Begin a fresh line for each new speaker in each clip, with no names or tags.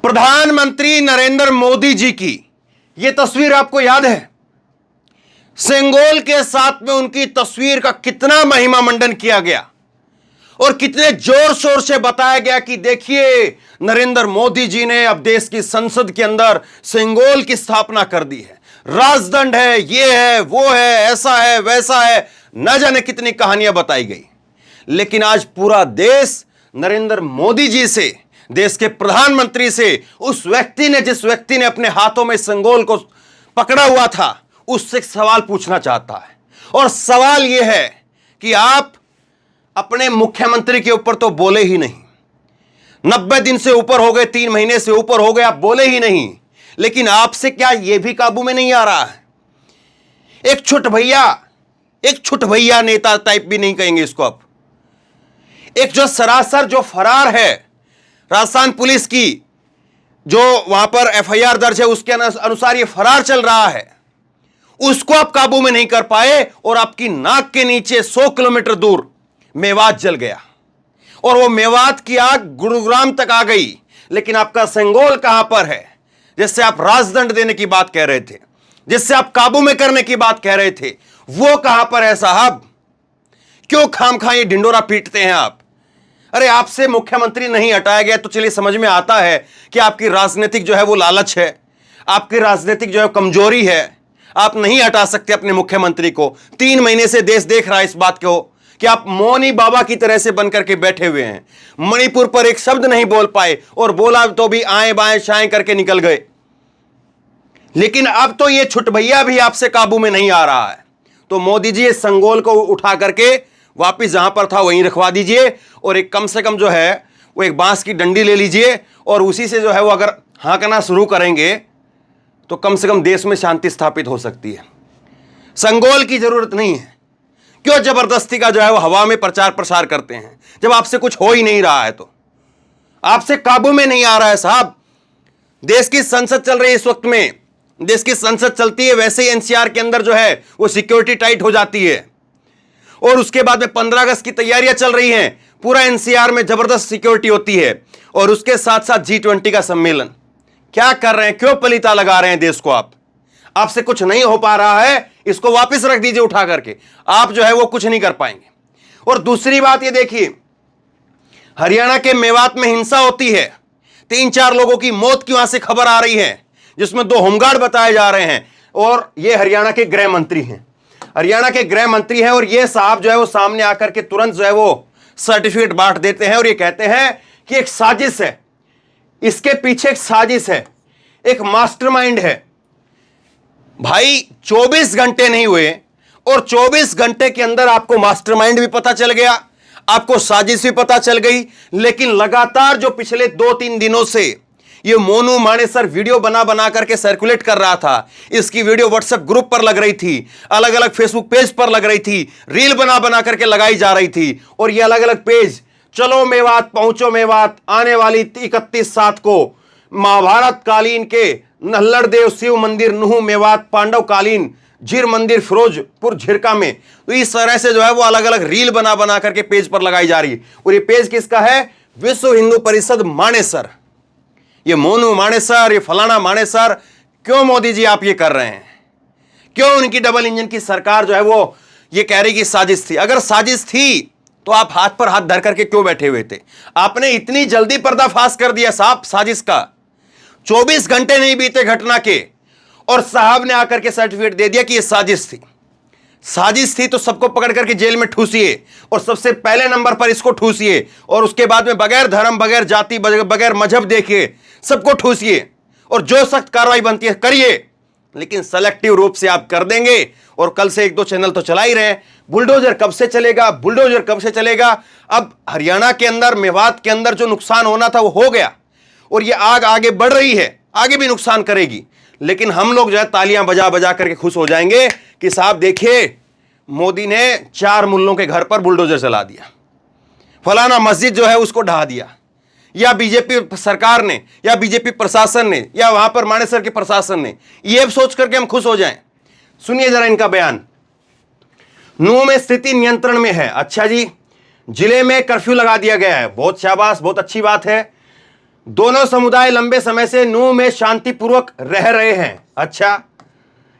प्रधानमंत्री नरेंद्र मोदी जी की यह तस्वीर आपको याद है? सेंगोल के साथ में उनकी तस्वीर का कितना महिमा मंडन किया गया और कितने जोर शोर से बताया गया कि देखिए नरेंद्र मोदी जी ने अब देश की संसद के अंदर सेंगोल की स्थापना कर दी है, राजदंड है, ये है, वो है, ऐसा है, वैसा है, न जाने कितनी कहानियां बताई गई। लेकिन आज पूरा देश नरेंद्र मोदी जी से, देश के प्रधानमंत्री से, उस व्यक्ति ने, जिस व्यक्ति ने अपने हाथों में सेंगोल को पकड़ा हुआ था, उससे एक सवाल पूछना चाहता है। और सवाल यह है कि आप अपने मुख्यमंत्री के ऊपर तो बोले ही नहीं, 90 दिन से ऊपर हो गए, 3 महीने से ऊपर हो गए, आप बोले ही नहीं, लेकिन आपसे क्या यह भी काबू में नहीं आ रहा है? एक छुट भैया नेता टाइप भी नहीं कहेंगे इसको आप, एक जो सरासर जो फरार है, राजस्थान पुलिस की जो वहां पर एफआईआर दर्ज है उसके अनुसार ये फरार चल रहा है, उसको आप काबू में नहीं कर पाए और आपकी नाक के नीचे 100 किलोमीटर दूर मेवात जल गया और वो मेवात की आग गुरुग्राम तक आ गई। लेकिन आपका सेंगोल कहां पर है, जिससे आप राजदंड देने की बात कह रहे थे, जिससे आप काबू में करने की बात कह रहे थे, वो कहां पर है साहब? क्यों खामखा ये ढिंडोरा पीटते हैं आप? अरे आपसे मुख्यमंत्री नहीं हटाया गया तो चलिए समझ में आता है कि आपकी राजनीतिक जो है वो लालच है, आपकी राजनीतिक जो है कमजोरी है, आप नहीं हटा सकते अपने मुख्यमंत्री को। 3 महीने से देश देख रहा है इस बात को कि आप मौनी बाबा की तरह से बनकर के बैठे हुए हैं। मणिपुर पर एक शब्द नहीं बोल पाए और बोला तो भी आए बाएं शाएं करके निकल गए। लेकिन अब तो ये छुट भैया भी आपसे काबू में नहीं आ रहा है। तो मोदी जी इस सेंगोल को उठा करके वापिस जहां पर था वहीं रखवा दीजिए और एक कम से कम जो है वो एक बांस की डंडी ले लीजिए और उसी से जो है वो अगर हाँकना शुरू करेंगे तो कम से कम देश में शांति स्थापित हो सकती है। सेंगोल की जरूरत नहीं है। क्यों जबरदस्ती का जो है वो हवा में प्रचार प्रसार करते हैं जब आपसे कुछ हो ही नहीं रहा है? तो आपसे काबू में नहीं आ रहा है साहब। देश की संसद चल रही है इस वक्त में, देश की संसद चलती है वैसे ही एनसीआर के अंदर जो है वो सिक्योरिटी टाइट हो जाती है और उसके बाद में 15 अगस्त की तैयारियां चल रही हैं, पूरा एनसीआर में जबरदस्त सिक्योरिटी होती है और उसके साथ साथ G20 का सम्मेलन। क्या कर रहे हैं? क्यों पलीता लगा रहे हैं देश को? आपसे कुछ नहीं हो पा रहा है, इसको वापस रख दीजिए उठा करके, आप जो है वो कुछ नहीं कर पाएंगे। और दूसरी बात ये देखिए, हरियाणा के मेवात में हिंसा होती है, 3-4 लोगों की मौत की वहां से खबर आ रही है, जिसमें 2 होमगार्ड बताए जा रहे हैं और ये हरियाणा के गृह मंत्री हैं, हरियाणा के गृह मंत्री हैं। और ये साहब जो है वो सामने आकर के तुरंत जो है वो सर्टिफिकेट बांट देते हैं और ये कहते हैं कि एक साजिश है, इसके पीछे एक साजिश है, एक मास्टरमाइंड है। भाई 24 घंटे नहीं हुए और 24 घंटे के अंदर आपको मास्टरमाइंड भी पता चल गया, आपको साजिश भी पता चल गई। लेकिन लगातार जो पिछले 2-3 दिनों से ये मोनू मानेसर वीडियो बना बना करके सर्कुलेट कर रहा था, इसकी वीडियो व्हाट्सएप ग्रुप पर लग रही थी, अलग अलग फेसबुक पेज पर लग रही थी, रील बना बना करके लगाई जा रही थी और ये अलग अलग पेज, चलो मेवात, पहुंचो मेवात, आने वाली 31/7 को महाभारत कालीन के नल्लड़ देव शिव मंदिर नुह मेवात, पांडव कालीन झीर मंदिर फिरोजपुर झिरका में। तो इस तरह से जो है वो अलग अलग रील बना बना करके पेज पर लगाई जा रही है। और ये पेज किसका है? विश्व हिंदू परिषद मानेसर। ये मोनू मानेसर, ये फलाना मानेसर। क्यों मोदी जी आप ये कर रहे हैं? क्यों उनकी डबल इंजन की सरकार जो है वो ये कह रही कि साजिश थी? अगर साजिश थी तो आप हाथ पर हाथ धर करके क्यों बैठे हुए थे? आपने इतनी जल्दी पर्दाफाश कर दिया साहब साजिश का। 24 घंटे नहीं बीते घटना के और साहब ने आकर के सर्टिफिकेट दे दिया कि यह साजिश थी। साजिश थी तो सबको पकड़ करके जेल में ठूसिए और सबसे पहले नंबर पर इसको ठूसिए और उसके बाद में बगैर धर्म, बगैर जाति, बगैर मजहब देखे सबको ठूसिए और जो सख्त कार्रवाई बनती है करिए। लेकिन सेलेक्टिव रूप से आप कर देंगे और कल से 1-2 चैनल तो चला ही रहे हैं। बुलडोजर कब से चलेगा? बुलडोजर कब से चलेगा? अब हरियाणा के अंदर, मेवात के अंदर जो नुकसान होना था वो हो गया और ये आग आगे बढ़ रही है, आगे भी नुकसान करेगी। लेकिन हम लोग जो है तालियां बजा बजा करके खुश हो जाएंगे कि साहब देखिए मोदी ने 4 मुल्लों के घर पर बुलडोजर चला दिया, फलाना मस्जिद जो है उसको ढहा दिया, या बीजेपी सरकार ने या बीजेपी प्रशासन ने या वहां पर मानेसर के प्रशासन ने, ये सोच करके हम खुश हो जाएं। सुनिए जरा इनका बयान। नूह में स्थिति नियंत्रण में है। अच्छा जी, जिले में कर्फ्यू लगा दिया गया है, बहुत शाबाश, बहुत अच्छी बात है। दोनों समुदाय लंबे समय से नूह में शांतिपूर्वक रह रहे हैं। अच्छा,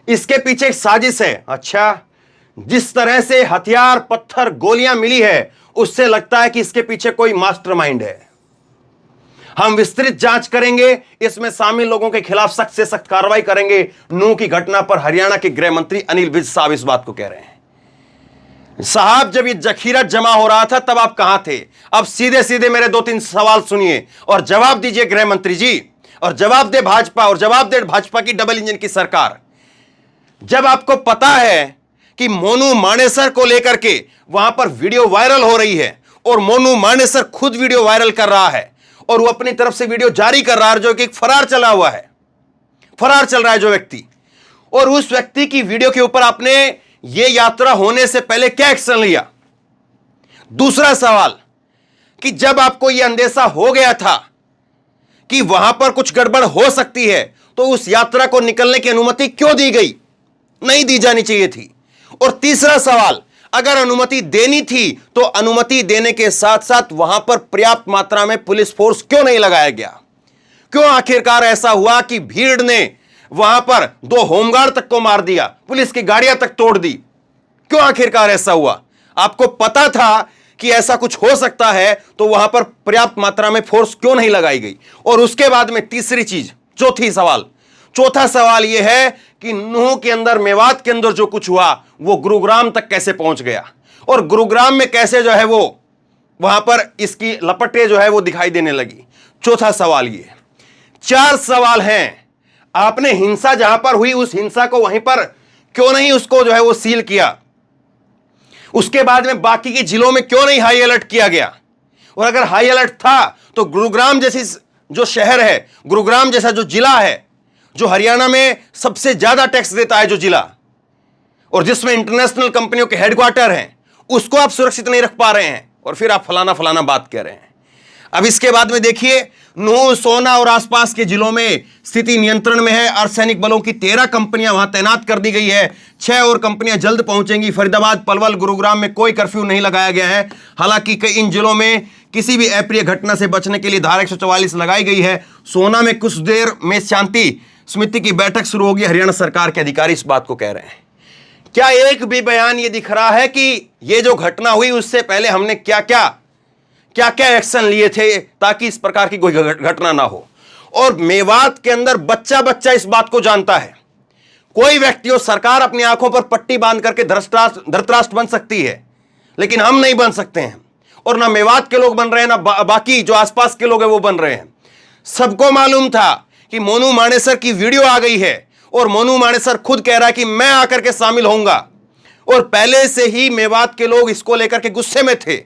इसके पीछे एक साजिश है। अच्छा, जिस तरह से हथियार, पत्थर, गोलियां मिली है, उससे लगता है कि इसके पीछे कोई मास्टरमाइंड है। हम विस्तृत जांच करेंगे, इसमें शामिल लोगों के खिलाफ सख्त से सख्त कार्रवाई करेंगे। नूह की घटना पर हरियाणा के गृह मंत्री अनिल विज साहब इस बात को कह रहे हैं। साहब, जब ये जखीरा जमा हो रहा था तब आप कहां थे? अब सीधे सीधे मेरे 2-3 सवाल सुनिए और जवाब दीजिए गृह मंत्री जी, और जवाब दे भाजपा, और जवाब दे भाजपा की डबल इंजन की सरकार। जब आपको पता है कि मोनू मानेसर को लेकर के वहां पर वीडियो वायरल हो रही है और मोनू मानेसर खुद वीडियो वायरल कर रहा है और वो अपनी तरफ से वीडियो जारी कर रहा है, जो कि फरार चला हुआ है, फरार चल रहा है जो व्यक्ति, और उस व्यक्ति की वीडियो के ऊपर आपने ये यात्रा होने से पहले क्या एक्शन लिया? दूसरा सवाल कि जब आपको यह अंदेशा हो गया था कि वहां पर कुछ गड़बड़ हो सकती है, तो उस यात्रा को निकलने की अनुमति क्यों दी गई? नहीं दी जानी चाहिए थी। और तीसरा सवाल, अगर अनुमति देनी थी तो अनुमति देने के साथ साथ वहां पर पर्याप्त मात्रा में पुलिस फोर्स क्यों नहीं लगाया गया? क्यों आखिरकार ऐसा हुआ कि भीड़ ने वहां पर 2 होमगार्ड तक को मार दिया, पुलिस की गाड़ियां तक तोड़ दी? क्यों आखिरकार ऐसा हुआ? आपको पता था कि ऐसा कुछ हो सकता है, तो वहां पर पर्याप्त मात्रा में फोर्स क्यों नहीं लगाई गई? और उसके बाद में तीसरी चीज, चौथा सवाल यह है कि नूह के अंदर, मेवात के अंदर जो कुछ हुआ वो गुरुग्राम तक कैसे पहुंच गया, और गुरुग्राम में कैसे जो है वो वहां पर इसकी लपटें जो है वो दिखाई देने लगी? चौथा सवाल ये। 4 सवाल हैं। आपने हिंसा जहां पर हुई उस हिंसा को वहीं पर क्यों नहीं उसको जो है वो सील किया? उसके बाद में बाकी के जिलों में क्यों नहीं हाई अलर्ट किया गया? और अगर हाई अलर्ट था तो गुरुग्राम जैसी जो शहर है, गुरुग्राम जैसा जो जिला है, जो हरियाणा में सबसे ज्यादा टैक्स देता है जो जिला, और जिसमें इंटरनेशनल कंपनियों के हेडक्वार्टर हैं, उसको आप सुरक्षित नहीं रख पा रहे हैं, और फिर आप फलाना फलाना बात कह रहे हैं। अब इसके बाद में देखिए, नूह, सोना और आसपास के जिलों में स्थिति नियंत्रण में है। अर्धसैनिक बलों की 13 कंपनियां वहां तैनात कर दी गई है। 6 और कंपनियां जल्द पहुंचेंगी। फरीदाबाद, पलवल, गुरुग्राम में कोई कर्फ्यू नहीं लगाया गया है। हालांकि इन जिलों में किसी भी अप्रिय घटना से बचने के लिए धारा 144 लगाई गई है। सोना में कुछ देर में शांति समिति की बैठक शुरू होगी। हरियाणा सरकार के अधिकारी इस बात को कह रहे हैं। क्या एक भी बयान ये दिख रहा है कि ये जो घटना हुई उससे पहले हमने क्या क्या एक्शन लिए थे ताकि इस प्रकार की कोई घटना ना हो? और मेवात के अंदर बच्चा बच्चा इस बात को जानता है। कोई व्यक्ति हो, सरकार अपनी आंखों पर पट्टी बांध करके धृतराष्ट्र बन सकती है, लेकिन हम नहीं बन सकते हैं, और ना मेवात के लोग बन रहे हैं, ना बाकी जो आसपास के लोग हैं वो बन रहे हैं। सबको मालूम था कि मोनू मानेसर की वीडियो आ गई है, और मोनू मानेसर खुद कह रहा है कि मैं आकर के शामिल होऊंगा, और पहले से ही मेवात के लोग इसको लेकर के गुस्से में थे।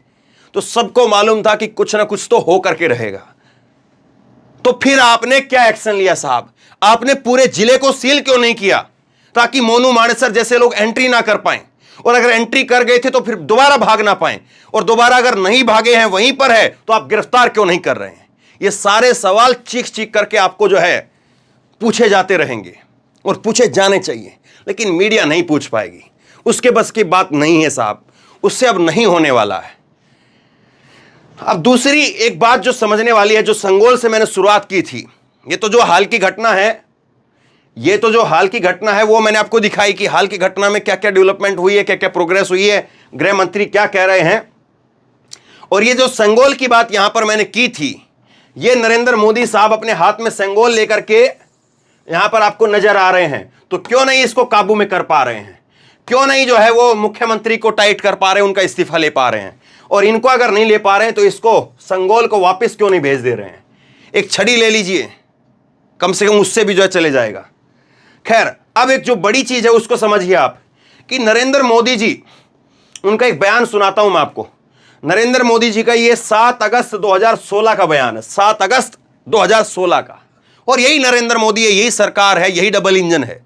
तो सबको मालूम था कि कुछ ना कुछ तो हो करके रहेगा। तो फिर आपने क्या एक्शन लिया साहब? आपने पूरे जिले को सील क्यों नहीं किया ताकि मोनू मानेसर जैसे लोग एंट्री ना कर पाए, और अगर एंट्री कर गए थे तो फिर दोबारा भाग ना पाए, और दोबारा अगर नहीं भागे हैं, वहीं पर है, तो आप गिरफ्तार क्यों नहीं कर रहे हैं? ये सारे सवाल चीख करके आपको जो है पूछे जाते रहेंगे, और पूछे जाने चाहिए, लेकिन मीडिया नहीं पूछ पाएगी। उसके बस की बात नहीं है साहब, उससे अब नहीं होने वाला है। अब दूसरी एक बात जो समझने वाली है, जो संगोल से मैंने शुरुआत की थी, ये तो जो हाल की घटना है वो मैंने आपको दिखाई कि हाल की घटना में क्या क्या डेवलपमेंट हुई है, क्या क्या प्रोग्रेस हुई है, गृह मंत्री क्या कह रहे हैं। और ये जो संगोल की बात यहां पर मैंने की थी, ये नरेंद्र मोदी साहब अपने हाथ में संगोल लेकर के यहां पर आपको नजर आ रहे हैं, तो क्यों नहीं इसको काबू में कर पा रहे हैं? क्यों नहीं जो है वो मुख्यमंत्री को टाइट कर पा रहे हैं, उनका इस्तीफा ले पा रहे हैं? और इनको अगर नहीं ले पा रहे हैं तो इसको संगोल को वापस क्यों नहीं भेज दे रहे हैं? एक छड़ी ले लीजिए, कम से कम उससे भी जो है चले जाएगा। खैर, अब एक जो बड़ी चीज है उसको समझिए आप, कि नरेंद्र मोदी जी, उनका एक बयान सुनाता हूं मैं आपको। नरेंद्र मोदी जी का ये 7 अगस्त 2016 का बयान है, 7 अगस्त 2016 का। और यही नरेंद्र मोदी है, यही सरकार है, यही डबल इंजन है।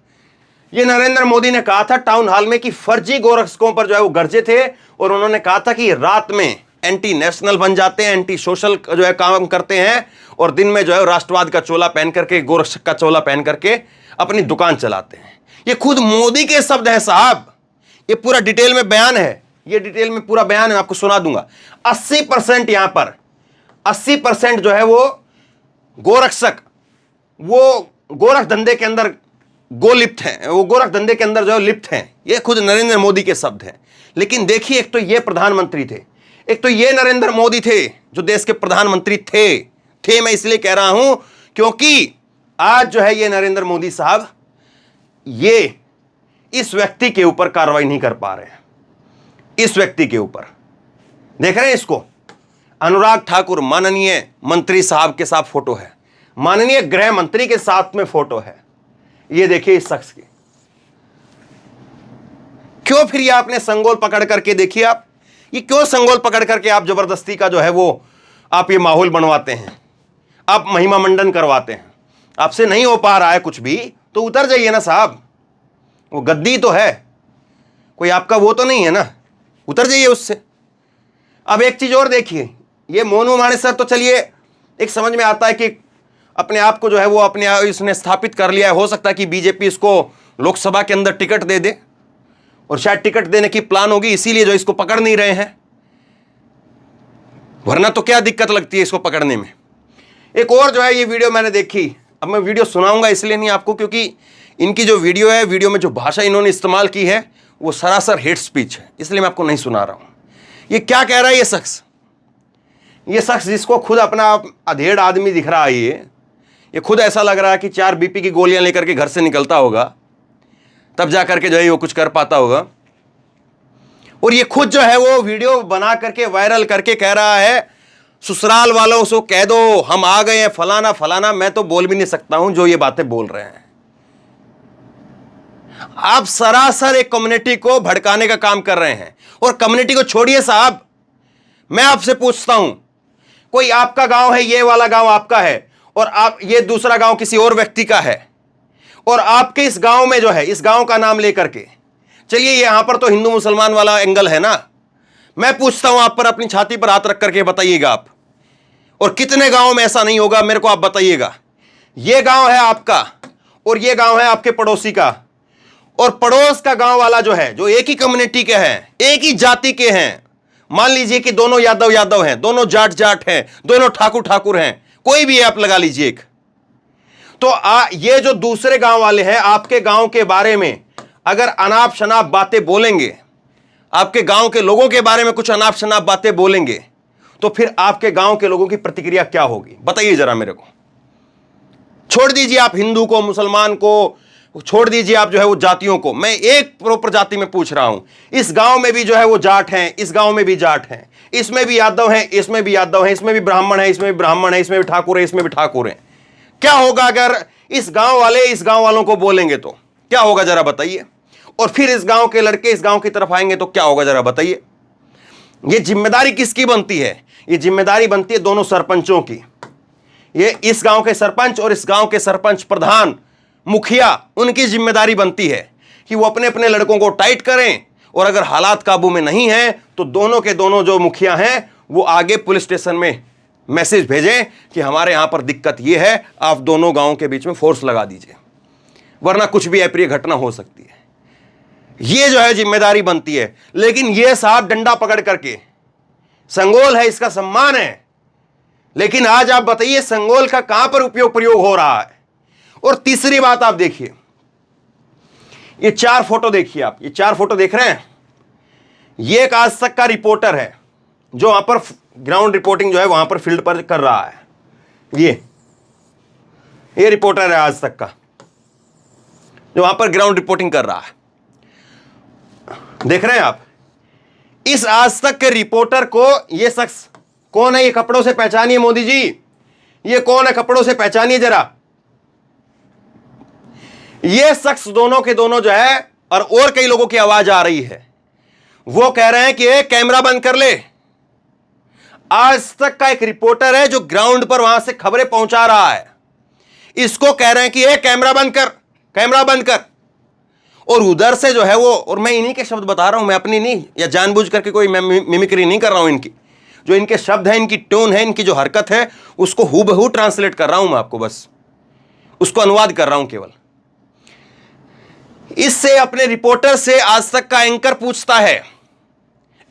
ये नरेंद्र मोदी ने कहा था टाउन हॉल में कि फर्जी गोरक्षकों पर जो है वो गरजे थे, और उन्होंने कहा था कि रात में एंटी नेशनल बन जाते हैं, एंटी सोशल जो है काम करते हैं, और दिन में जो है राष्ट्रवाद का चोला पहन करके, गोरक्षक का चोला पहन करके अपनी दुकान चलाते हैं। ये खुद मोदी के शब्द हैं साहब, ये पूरा डिटेल में बयान है, ये डिटेल में पूरा बयान है, आपको सुना दूंगा। 80% यहां पर 80% जो है वो गोरक्षक, वो गोरख धंधे के अंदर गोलिप्त हैं, वो गोरख धंधे के अंदर जो लिप्त हैं, ये खुद नरेंद्र मोदी के शब्द हैं। लेकिन देखिए, एक तो ये प्रधानमंत्री थे, एक तो ये नरेंद्र मोदी थे जो देश के प्रधानमंत्री थे मैं इसलिए कह रहा हूं क्योंकि आज जो है ये नरेंद्र मोदी साहब ये इस व्यक्ति के ऊपर कार्रवाई नहीं कर पा रहे हैं। इस व्यक्ति के ऊपर देख रहे हैं, इसको अनुराग ठाकुर माननीय मंत्री साहब के साथ फोटो है, माननीय गृह मंत्री के साथ में फोटो है। ये देखिए इस शख्स की। क्यों फिर ये आपने संगोल पकड़ करके देखिए, आप ये क्यों संगोल पकड़ करके आप जबरदस्ती का जो है वो आप ये माहौल बनवाते हैं, आप महिमा मंडन करवाते हैं। आपसे नहीं हो पा रहा है कुछ भी तो उतर जाइए ना साहब, वो गद्दी तो है, कोई आपका वो तो नहीं है ना, उतर जाइए उससे। अब एक चीज और देखिए, ये मोनू मानेसर तो चलिए एक समझ में आता है कि अपने आप को जो है वो अपने इसने स्थापित कर लिया है। हो सकता है कि बीजेपी इसको लोकसभा के अंदर टिकट दे दे, और शायद टिकट देने की प्लान होगी, इसीलिए जो इसको पकड़ नहीं रहे हैं, वरना तो क्या दिक्कत लगती है इसको पकड़ने में। एक और जो है ये वीडियो मैंने देखी, अब मैं वीडियो सुनाऊंगा इसलिए नहीं आपको, क्योंकि इनकी जो वीडियो है, वीडियो में जो भाषा इन्होंने इस्तेमाल की है वो सरासर हेट स्पीच है, इसलिए मैं आपको नहीं सुना रहा हूं। ये क्या कह रहा है ये शख्स जिसको खुद अपना अधेड़ आदमी दिख रहा है, ये खुद ऐसा लग रहा है कि 4 बीपी की गोलियां लेकर के घर से निकलता होगा, तब जा करके जो है वो कुछ कर पाता होगा। और ये खुद जो है वो वीडियो बना करके वायरल करके कह रहा है ससुराल वालों से कह दो हम आ गए हैं, फलाना फलाना। मैं तो बोल भी नहीं सकता हूं जो ये बातें बोल रहे हैं। आप सरासर एक कम्युनिटी को भड़काने का काम कर रहे हैं। और कम्युनिटी को छोड़िए साहब, मैं आपसे पूछता हूं, कोई आपका गांव है, ये वाला गांव आपका है, और आप ये दूसरा गांव किसी और व्यक्ति का है, और आपके इस गांव में जो है, इस गांव का नाम लेकर के, चलिए यहां पर तो हिंदू मुसलमान वाला एंगल है ना, मैं पूछता हूं आप पर अपनी छाती पर हाथ रख करके बताइएगा आप, और कितने गांव में ऐसा नहीं होगा मेरे को आप बताइएगा। ये गांव है आपका और ये गांव है आपके पड़ोसी का, और पड़ोस का गांव वाला जो है, जो एक ही कम्युनिटी के हैं, एक ही जाति के हैं, मान लीजिए कि दोनों यादव हैं, दोनों जाट हैं, दोनों ठाकुर हैं, कोई भी आप लगा लीजिए एक, तो ये जो दूसरे गांव वाले हैं आपके गांव के बारे में अगर अनाप शनाप बातें बोलेंगे, आपके गांव के लोगों के बारे में कुछ अनाप शनाप बातें बोलेंगे, तो फिर आपके गांव के लोगों की प्रतिक्रिया क्या होगी बताइए जरा मेरे को। छोड़ दीजिए आप हिंदू को, मुसलमान को, छोड़ दीजिए आप जो है वो जातियों को, मैं एक प्रॉपर जाति में पूछ रहा हूं। इस गांव में भी जो है वो जाट हैं, इस गांव में भी जाट हैं, इसमें भी यादव हैं, इसमें भी यादव हैं, इसमें भी ब्राह्मण है, इसमें भी ब्राह्मण है, इसमें भी ठाकुर है, इसमें भी ठाकुर है। क्या होगा अगर इस गांव वाले इस गांव वालों को बोलेंगे तो क्या होगा जरा बताइए, और फिर इस गांव के लड़के इस गांव की तरफ आएंगे तो क्या होगा जरा बताइए। ये जिम्मेदारी किसकी बनती है? ये जिम्मेदारी बनती है दोनों सरपंचों की। ये इस गांव के सरपंच और इस गांव के सरपंच प्रधान मुखिया, उनकी जिम्मेदारी बनती है कि वो अपने अपने लड़कों को टाइट करें, और अगर हालात काबू में नहीं है तो दोनों के दोनों जो मुखिया हैं वो आगे पुलिस स्टेशन में मैसेज भेजें कि हमारे यहां पर दिक्कत ये है, आप दोनों गांवों के बीच में फोर्स लगा दीजिए, वरना कुछ भी अप्रिय घटना हो सकती है। ये जो है जिम्मेदारी बनती है। लेकिन ये साहब डंडा पकड़ करके, संगोल है, इसका सम्मान है, लेकिन आज आप बताइए संगोल का कहां पर प्रयोग हो रहा है। और तीसरी बात आप देखिए, ये 4 फोटो देखिए आप, ये 4 फोटो देख रहे हैं, ये एक आज तक का रिपोर्टर है जो वहां पर ग्राउंड रिपोर्टिंग जो है वहां पर फील्ड पर कर रहा है। ये रिपोर्टर है आज तक का जो वहां पर ग्राउंड रिपोर्टिंग कर रहा है। देख रहे हैं आप, इस आज तक के रिपोर्टर को ये शख्स कौन है? ये कपड़ों से पहचानिए मोदी जी, ये कौन है? कपड़ों से पहचानिए जरा। ये शख्स दोनों के दोनों जो है, और कई लोगों की आवाज आ रही है, वो कह रहे हैं कि एक कैमरा बंद कर ले। आज तक का एक रिपोर्टर है जो ग्राउंड पर वहां से खबरें पहुंचा रहा है, इसको कह रहे हैं कि एक कैमरा बंद कर, कैमरा बंद कर। और उधर से जो है वो, और मैं इन्हीं के शब्द बता रहा हूं, मैं अपनी नहीं, या जानबूझ करके कोई मैं मिमिक्री नहीं कर रहा हूं, इनकी जो इनके शब्द हैं, इनकी टोन है, इनकी जो हरकत है, उसको हूबहू ट्रांसलेट कर रहा हूं मैं आपको, बस उसको अनुवाद कर रहा हूं केवल। इससे अपने रिपोर्टर से आज तक का एंकर पूछता है,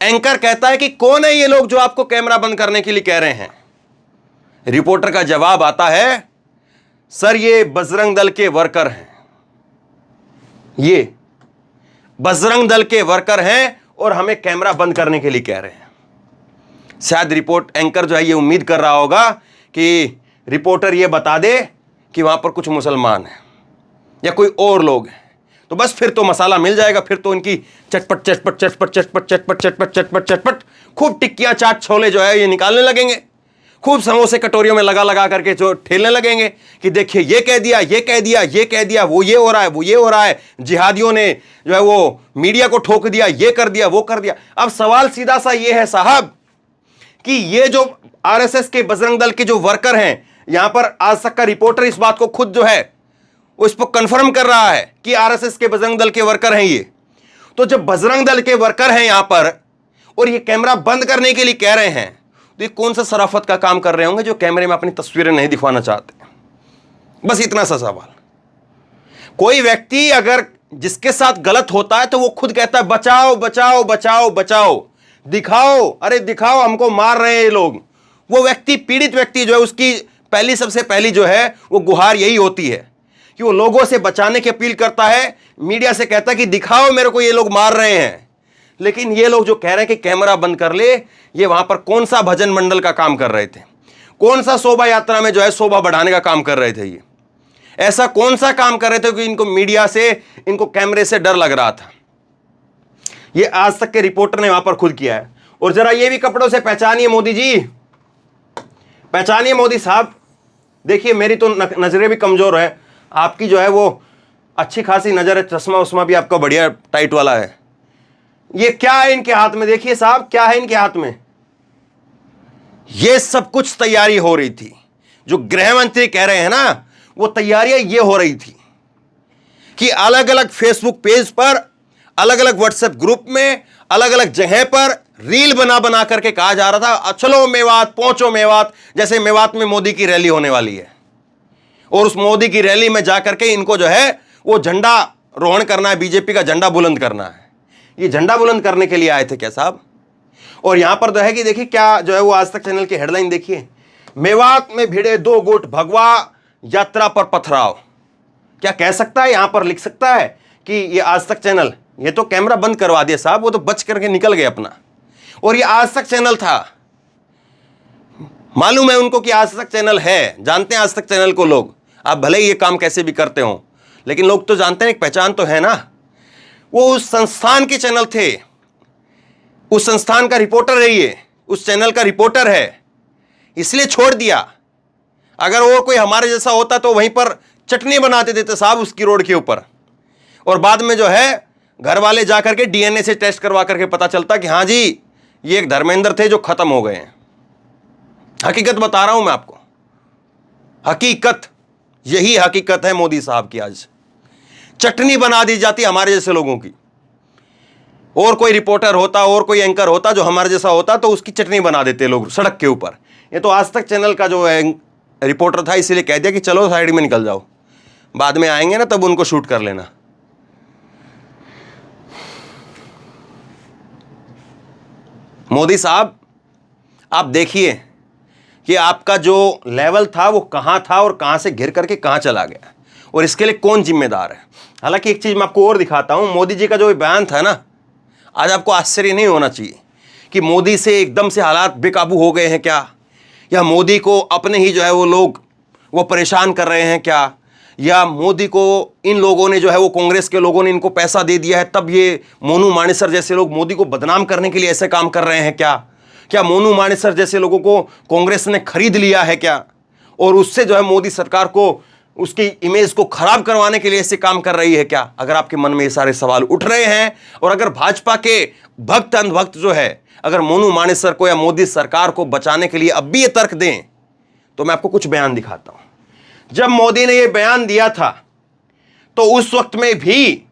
एंकर कहता है कि कौन है ये लोग जो आपको कैमरा बंद करने के लिए कह रहे हैं? रिपोर्टर का जवाब आता है, सर ये बजरंग दल के वर्कर हैं, ये बजरंग दल के वर्कर हैं और हमें कैमरा बंद करने के लिए कह रहे हैं। शायद रिपोर्ट एंकर जो है ये उम्मीद कर रहा होगा कि रिपोर्टर ये बता दे कि वहां पर कुछ मुसलमान हैं या कोई और लोग हैं, तो बस फिर तो मसाला मिल जाएगा, फिर तो इनकी चटपट चटपट चटपट चटपट चटपट चटपट चटपट चटपट खूब टिक्कियां चाट छोले जो है ये निकालने लगेंगे, खूब समोसे कटोरियों में लगा लगा करके जो ठेलने लगेंगे कि देखिए ये कह दिया, ये कह दिया, ये कह दिया, वो ये हो रहा है, वो ये हो रहा है, जिहादियों ने जो है वो मीडिया को ठोक दिया, ये कर दिया, वो कर दिया। अब सवाल सीधा सा ये है साहब कि ये जो आरएसएस के बजरंग दल के जो वर्कर हैं, यहां पर आज तक का रिपोर्टर इस बात को खुद जो है वो इस पर कंफर्म कर रहा है कि आरएसएस के बजरंग दल के वर्कर हैं ये। तो जब बजरंग दल के वर्कर हैं यहां पर और ये कैमरा बंद करने के लिए कह रहे हैं, तो ये कौन सा शराफत का काम कर रहे होंगे जो कैमरे में अपनी तस्वीरें नहीं दिखवाना चाहते। बस इतना सा सवाल। कोई व्यक्ति अगर जिसके साथ गलत होता है तो वो खुद कहता है बचाओ बचाओ बचाओ बचाओ, दिखाओ, अरे दिखाओ हमको मार रहे हैं ये लोग। वो व्यक्ति, पीड़ित व्यक्ति जो है, उसकी पहली सबसे पहली जो है वो गुहार यही होती है कि वो लोगों से बचाने की अपील करता है, मीडिया से कहता है कि दिखाओ मेरे को ये लोग मार रहे हैं। लेकिन ये लोग जो कह रहे हैं कि कैमरा बंद कर ले, ये वहां पर कौन सा भजन मंडल का काम कर रहे थे, कौन सा शोभा यात्रा में जो है शोभा बढ़ाने का काम कर रहे थे, ये ऐसा कौन सा काम कर रहे थे कि इनको मीडिया से, इनको कैमरे से डर लग रहा था। ये आज तक के रिपोर्टर ने वहां पर खुद किया है। और जरा ये भी कपड़ों से पहचानिए मोदी जी, पहचानिए मोदी साहब। देखिए मेरी तो नजरें भी कमजोर है, आपकी जो है वो अच्छी खासी नजर है, चश्मा उस्मा भी आपका बढ़िया टाइट वाला है। ये क्या है इनके हाथ में, देखिए साहब क्या है इनके हाथ में। ये सब कुछ तैयारी हो रही थी, जो गृह मंत्री कह रहे हैं ना, वो तैयारियां ये हो रही थी कि अलग अलग फेसबुक पेज पर, अलग अलग व्हाट्सएप ग्रुप में, अलग अलग जगह पर रील बना बना करके कहा जा रहा था चलो मेवात, पहुंचो मेवात। जैसे मेवात में मोदी की रैली होने वाली है और उस मोदी की रैली में जाकर के इनको जो है वो झंडा रोहण करना है, बीजेपी का झंडा बुलंद करना है। ये झंडा बुलंद करने के लिए आए थे क्या साहब? और यहां पर जो है कि देखिए क्या जो है वो आज तक चैनल की हेडलाइन देखिए, मेवात में भिड़े दो गुट, भगवा यात्रा पर पथराव। क्या कह सकता है, यहां पर लिख सकता है कि ये आज तक चैनल, ये तो कैमरा बंद करवा दिया साहब, वो तो बच करके निकल गए अपना। और ये आज तक चैनल था, मालूम है उनको कि आज तक चैनल है, जानते हैं आज तक चैनल को लोग। आप भले ही ये काम कैसे भी करते हो, लेकिन लोग तो जानते हैं, एक पहचान तो है ना। वो उस संस्थान के चैनल थे, उस संस्थान का रिपोर्टर है ये, उस चैनल का रिपोर्टर है, इसलिए छोड़ दिया। अगर और कोई हमारे जैसा होता तो वहीं पर चटनी बनाते देते साहब उसकी रोड के ऊपर, और बाद में जो है घर वाले जाकर के डीएनए से टेस्ट करवा करके पता चलता कि हाँ जी ये एक धर्मेंद्र थे जो खत्म हो गए हैं। हकीकत बता रहा हूं मैं आपको, हकीकत, यही हकीकत है मोदी साहब की। आज चटनी बना दी जाती हमारे जैसे लोगों की। और कोई रिपोर्टर होता और कोई एंकर होता जो हमारे जैसा होता तो उसकी चटनी बना देते लोग सड़क के ऊपर। ये तो आज तक चैनल का जो है रिपोर्टर था, इसीलिए कह दिया कि चलो साइड में निकल जाओ, बाद में आएंगे ना तब उनको शूट कर लेना। मोदी साहब आप देखिए कि आपका जो लेवल था वो कहां था और कहां से घिर करके कहां चला गया, और इसके लिए कौन जिम्मेदार है। हालांकि एक चीज मैं आपको और दिखाता हूं, मोदी जी का जो बयान था ना, आज आपको आश्चर्य नहीं होना चाहिए कि मोदी से एकदम से हालात बेकाबू हो गए हैं क्या, या मोदी को अपने ही जो है वो लोग वो परेशान कर रहे हैं क्या, या मोदी को इन लोगों ने जो है वो कांग्रेस के लोगों ने इनको पैसा दे दिया है तब ये मोनू मानेसर जैसे लोग मोदी को बदनाम करने के लिए ऐसे काम कर रहे हैं क्या, क्या मोनू मानेसर जैसे लोगों को कांग्रेस ने खरीद लिया है क्या, और उससे जो है मोदी सरकार को उसकी इमेज को खराब करवाने के लिए ऐसे काम कर रही है क्या। अगर आपके मन में ये सारे सवाल उठ रहे हैं, और अगर भाजपा के भक्त अंधभक्त जो है अगर मोनू मानेसर को या मोदी सरकार को बचाने के लिए अब भी ये तर्क दें, तो मैं आपको कुछ बयान दिखाता हूं। जब मोदी ने ये बयान दिया था तो उस वक्त में भी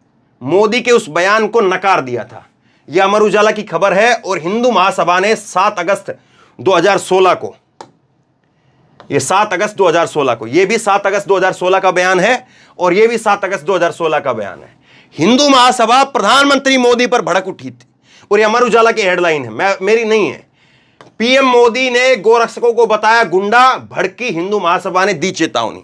मोदी के उस बयान को नकार दिया था। यह अमर उजाला की खबर है, और हिंदू महासभा ने 7 अगस्त 2016 को, ये 7 अगस्त 2016 को, ये भी 7 अगस्त 2016 का बयान है और ये भी 7 अगस्त 2016 का बयान है। हिंदू महासभा प्रधानमंत्री मोदी पर भड़क उठी थी, और ये अमर उजाला की हेडलाइन है, मेरी नहीं है। पीएम मोदी ने गोरक्षकों को बताया गुंडा, भड़की हिंदू महासभा ने दी चेतावनी।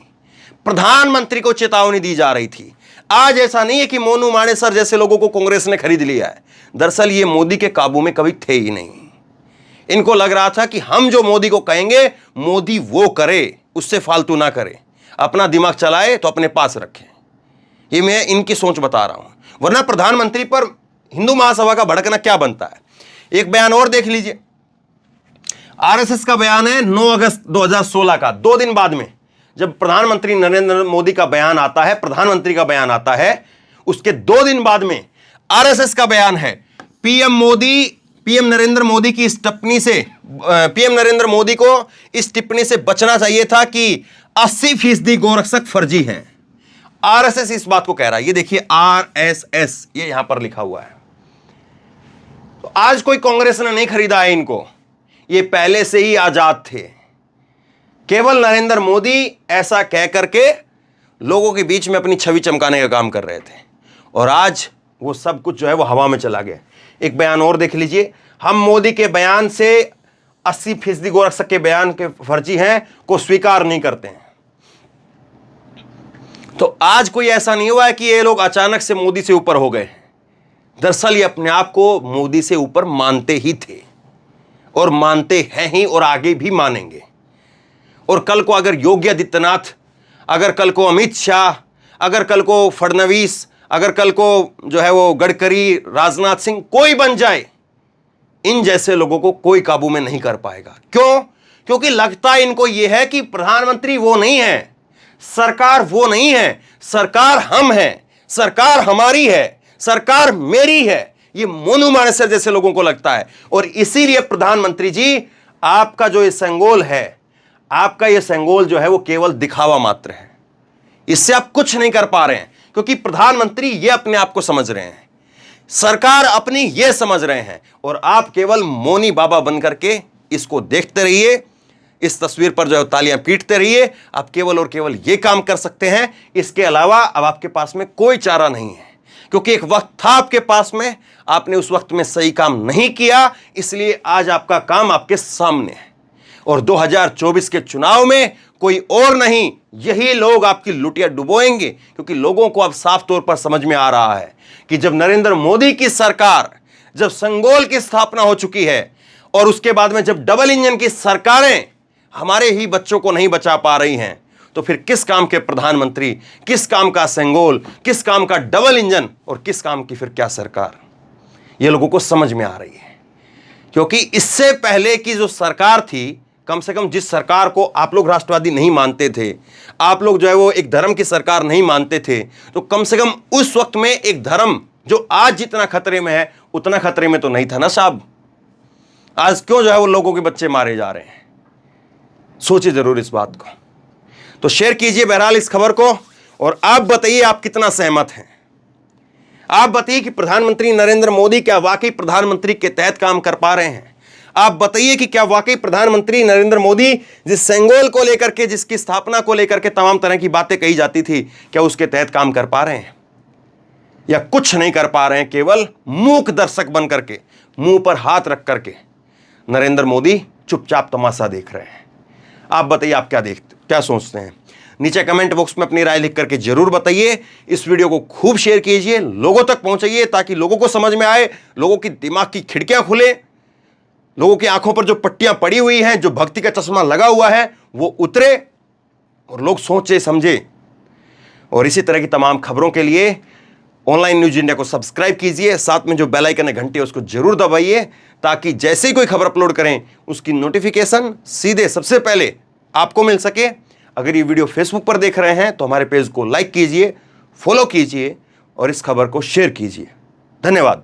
प्रधानमंत्री को चेतावनी दी जा रही थी। आज ऐसा नहीं है कि मोनू मानेसर जैसे लोगों को कांग्रेस ने खरीद लिया है। दरअसल ये मोदी के काबू में कभी थे ही नहीं। इनको लग रहा था कि हम जो मोदी को कहेंगे मोदी वो करे, उससे फालतू ना करे, अपना दिमाग चलाए तो अपने पास रखे। ये मैं इनकी सोच बता रहा हूं, वरना प्रधानमंत्री पर हिंदू महासभा का भड़कना क्या बनता है। एक बयान और देख लीजिए, आरएसएस का बयान है 9 अगस्त 2016 का, 2 दिन बाद में जब प्रधानमंत्री नरेंद्र मोदी का बयान आता है, प्रधानमंत्री का बयान आता है, उसके 2 दिन बाद में आरएसएस का बयान है। पीएम नरेंद्र मोदी की इस टिप्पणी से, पीएम नरेंद्र मोदी को इस टिप्पणी से बचना चाहिए था कि 80% गोरक्षक फर्जी हैं। आरएसएस इस बात को कह रहा है। ये देखिए आरएसएस, ये यहां पर लिखा हुआ है। तो आज कोई कांग्रेस ने नहीं खरीदा है इनको, ये पहले से ही आजाद थे। केवल नरेंद्र मोदी ऐसा कह करके लोगों के बीच में अपनी छवि चमकाने का काम कर रहे थे, और आज वो सब कुछ जो है वो हवा में चला गया। एक बयान और देख लीजिए, हम मोदी के बयान से 80% गोरक्षक के बयान के फर्जी हैं को स्वीकार नहीं करते हैं। तो आज कोई ऐसा नहीं हुआ है कि ये लोग अचानक से मोदी से ऊपर हो गए। दरअसल ये अपने आप को मोदी से ऊपर मानते ही थे और मानते हैं ही, और आगे भी मानेंगे। और कल को अगर योगी आदित्यनाथ, अगर कल को अमित शाह, अगर कल को फडणवीस, अगर कल को जो है वो गडकरी, राजनाथ सिंह, कोई बन जाए, इन जैसे लोगों को कोई काबू में नहीं कर पाएगा। क्यों? क्योंकि लगता है इनको यह है कि प्रधानमंत्री वो नहीं है, सरकार वो नहीं है, सरकार हम हैं, सरकार हमारी है, सरकार मेरी है। ये मोनू मानेसर जैसे लोगों को लगता है। और इसीलिए प्रधानमंत्री जी, आपका जो ये संगोल है, आपका ये संगोल जो है वो केवल दिखावा मात्र है। इससे आप कुछ नहीं कर पा रहे हैं, क्योंकि प्रधानमंत्री ये अपने आप को समझ रहे हैं, सरकार अपनी ये समझ रहे हैं, और आप केवल मौनी बाबा बन करके इसको देखते रहिए, इस तस्वीर पर जो है तालियां पीटते रहिए। आप केवल और केवल ये काम कर सकते हैं, इसके अलावा अब आपके पास में कोई चारा नहीं है। क्योंकि एक वक्त था आपके पास में, आपने उस वक्त में सही काम नहीं किया, इसलिए आज आपका काम आपके सामने है। और 2024 के चुनाव में कोई और नहीं, यही लोग आपकी लुटिया डुबोएंगे। क्योंकि लोगों को अब साफ तौर पर समझ में आ रहा है कि जब नरेंद्र मोदी की सरकार, जब संगोल की स्थापना हो चुकी है, और उसके बाद में जब डबल इंजन की सरकारें हमारे ही बच्चों को नहीं बचा पा रही हैं, तो फिर किस काम के प्रधानमंत्री, किस काम का संगोल, किस काम का डबल इंजन, और किस काम की फिर क्या सरकार, ये लोगों को समझ में आ रही है। क्योंकि इससे पहले की जो सरकार थी, कम से कम जिस सरकार को आप लोग राष्ट्रवादी नहीं मानते थे, आप लोग जो है वो एक धर्म की सरकार नहीं मानते थे, तो कम से कम उस वक्त में एक धर्म जो आज जितना खतरे में है उतना खतरे में तो नहीं था ना साहब। आज क्यों जो है वो लोगों के बच्चे मारे जा रहे हैं? सोचिए जरूर इस बात को। तो शेयर कीजिए बहरहाल इस खबर को, और आप बताइए आप कितना सहमत हैं। आप बताइए कि प्रधानमंत्री नरेंद्र मोदी क्या वाकई प्रधानमंत्री के तहत काम कर पा रहे हैं। आप बताइए कि क्या वाकई प्रधानमंत्री नरेंद्र मोदी जिस संगोल को लेकर के, जिसकी स्थापना को लेकर के तमाम तरह की बातें कही जाती थी, क्या उसके तहत काम कर पा रहे हैं, या कुछ नहीं कर पा रहे हैं, केवल मूक दर्शक बन करके, मुंह पर हाथ रख करके नरेंद्र मोदी चुपचाप तमाशा देख रहे हैं। आप बताइए आप क्या सोचते हैं। नीचे कमेंट बॉक्स में अपनी राय लिख करके जरूर बताइए। इस वीडियो को खूब शेयर कीजिए, लोगों तक पहुंचाइए, ताकि लोगों को समझ में आए, लोगों की दिमाग की खिड़कियां खुले, लोगों की आंखों पर जो पट्टियां पड़ी हुई हैं, जो भक्ति का चश्मा लगा हुआ है, वो उतरे और लोग सोचे समझे। और इसी तरह की तमाम खबरों के लिए ऑनलाइन न्यूज इंडिया को सब्सक्राइब कीजिए, साथ में जो बेल आइकन है घंटी उसको जरूर दबाइए, ताकि जैसे ही कोई खबर अपलोड करें उसकी नोटिफिकेशन सीधे सबसे पहले आपको मिल सके। अगर ये वीडियो फेसबुक पर देख रहे हैं तो हमारे पेज को लाइक कीजिए, फॉलो कीजिए और इस खबर को शेयर कीजिए। धन्यवाद।